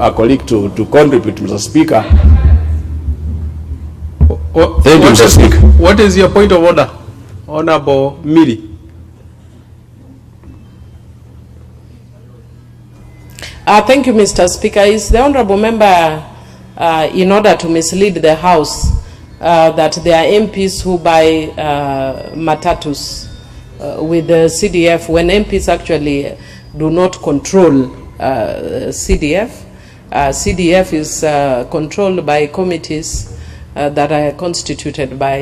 a colleague to contribute, Mr. Speaker. Thank you, Mr. Speaker. What is your point of order, Honorable Miri? Thank you, Mr. Speaker. Is the honourable member, in order to mislead the House, that there are MPs who buy matatus with the CDF when MPs actually do not control CDF? CDF is controlled by committees that are constituted by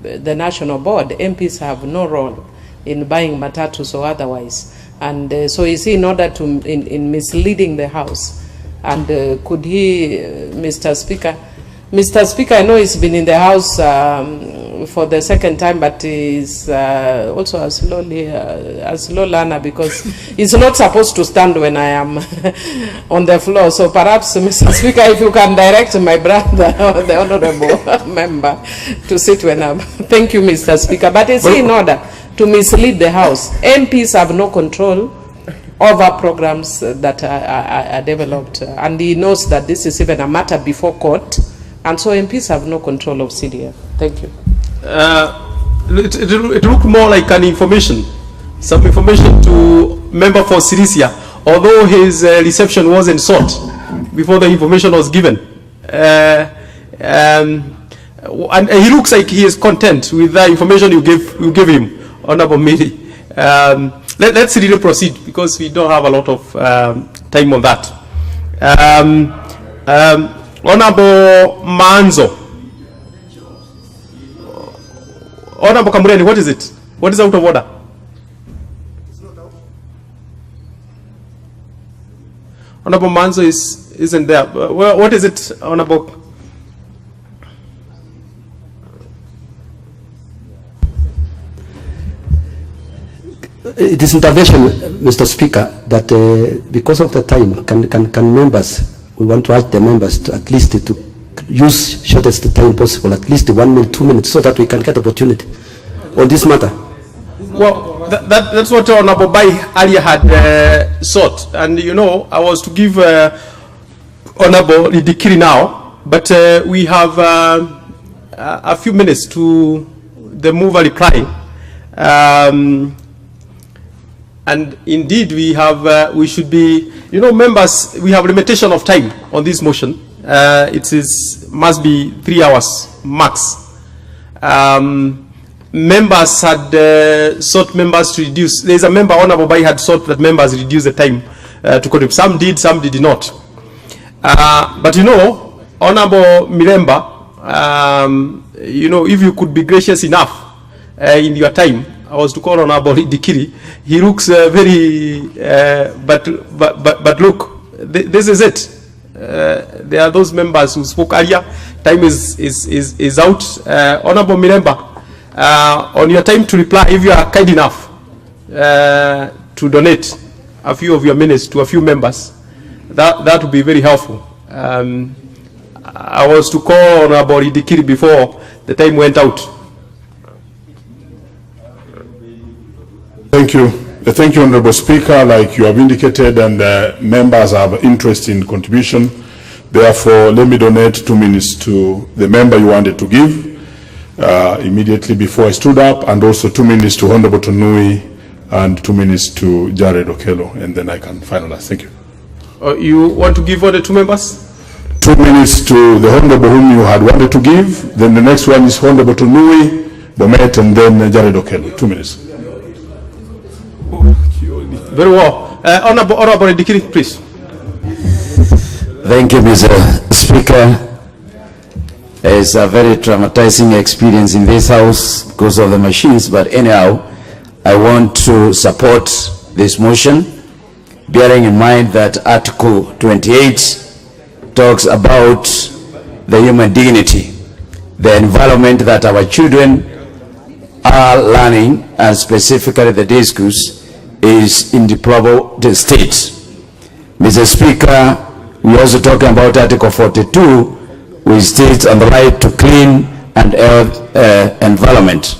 the National Board. MPs have no role in buying matatus or otherwise. And so is he in order to, in misleading the House? And could he, Mr. Speaker, I know he's been in the House for the second time, but he's also a slow learner because he's not supposed to stand when I am on the floor. So perhaps, Mr. Speaker, if you can direct my brother, or the honourable member, to sit when I'm. Thank you, Mr. Speaker. But is he in order to mislead the House? MPs have no control over programs that are developed, and he knows that this is even a matter before court, and so MPs have no control of CDF. Thank you. It looked more like an information, some information to member for Sirisia, although his reception wasn't sought before the information was given. And he looks like he is content with the information you give him, Honorable Miri. Let's really proceed because we don't have a lot of time on that. Honorable Manzo. Honorable Kamureni, what is it? What is out of order? Honorable Manzo isn't there. What is it, Honorable? It is intervention, Mr. Speaker, that because of the time, can members, we want to ask the members to at least to use shortest time possible, at least 1 minute, 2 minutes, so that we can get opportunity on this matter. Well, that's what Honorable Bai earlier had sought, and you know, I was to give Honorable Lidikiri now, but we have a few minutes to the mover reply. And indeed, we have, we should be, you know, members, we have limitation of time on this motion. Must be 3 hours max. Members had sought members to reduce. There's a member, Honorable Bai, had sought that members reduce the time to contribute. Some did not. But you know, Honorable Miremba, you know, if you could be gracious enough in your time, I was to call Honorable Dikiri. He looks very, but look, this is it. There are those members who spoke earlier. Time is out. Honorable Miremba, on your time to reply, if you are kind enough to donate a few of your minutes to a few members, that would be very helpful. I was to call Honorable Dikiri before the time went out. Thank you. Thank you, Honorable Speaker. Like you have indicated, and members have interest in contribution. Therefore, let me donate 2 minutes to the member you wanted to give immediately before I stood up, and also 2 minutes to Honorable Tonui and 2 minutes to Jared Okello, and then I can finalize. Thank you. You want to give all the 2 members? 2 minutes to the Honorable whom you had wanted to give. Then the next one is Honorable Tonui, Bomet, and then Jared Okello. 2 minutes. Very well. Honorable Dikiri, please. Thank you, Mr. Speaker. It's a very traumatizing experience in this house because of the machines, but anyhow, I want to support this motion, bearing in mind that Article 28 talks about the human dignity, the environment that our children are learning, and specifically the day schools, is in deplorable state. Mr. Speaker, we also talking about Article 42, which states on the right to clean and health environment.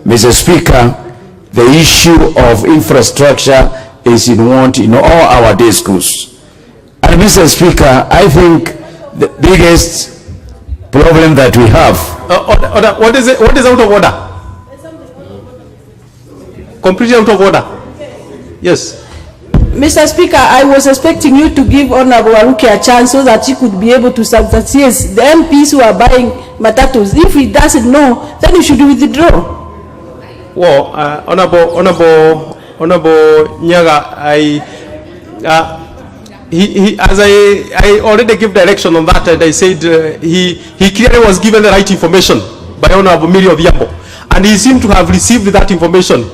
Mr. Speaker, the issue of infrastructure is in want in all our day schools. And Mr. Speaker, I think the biggest problem that we have. Order. What is it? What is out of order? Completely out of order. Yes. Mr. Speaker, I was expecting you to give Honorable Aruki a chance so that he could be able to substantiate the MPs who are buying matatus. If he doesn't know, then he should withdraw. Well, Honorable Nyaga, as I already gave direction on that, and I said he clearly was given the right information by Honorable Mariru Odhiambo, and he seemed to have received that information.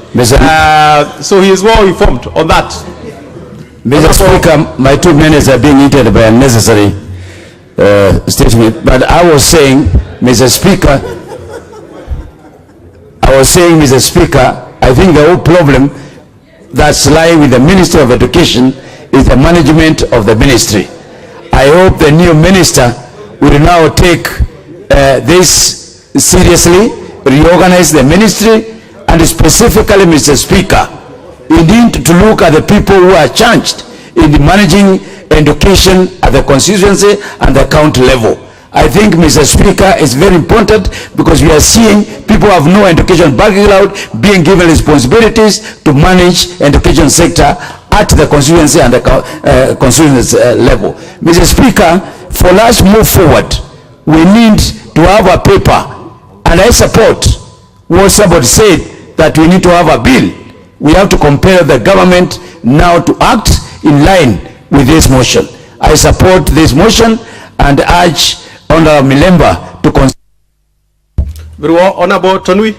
So he is well informed on that. Mr. Speaker, my 2 minutes are being eaten by unnecessary statement. But I was saying, Mr. Speaker, I think the whole problem that's lying with the Ministry of Education is the management of the ministry. I hope the new minister will now take this seriously, reorganize the ministry, and specifically, Mr. Speaker, we need to look at the people who are charged in the managing education at the constituency and the county level. I think, Mr. Speaker, is very important because we are seeing people who have no education background being given responsibilities to manage education sector at the constituency and the constituency level. Mr. Speaker, for us to move forward, we need to have a paper, and I support what somebody said that we need to have a bill. We have to compel the government now to act in line with this motion. I support this motion and urge Honorable Milemba to consider. Very well, Honorable Tonui.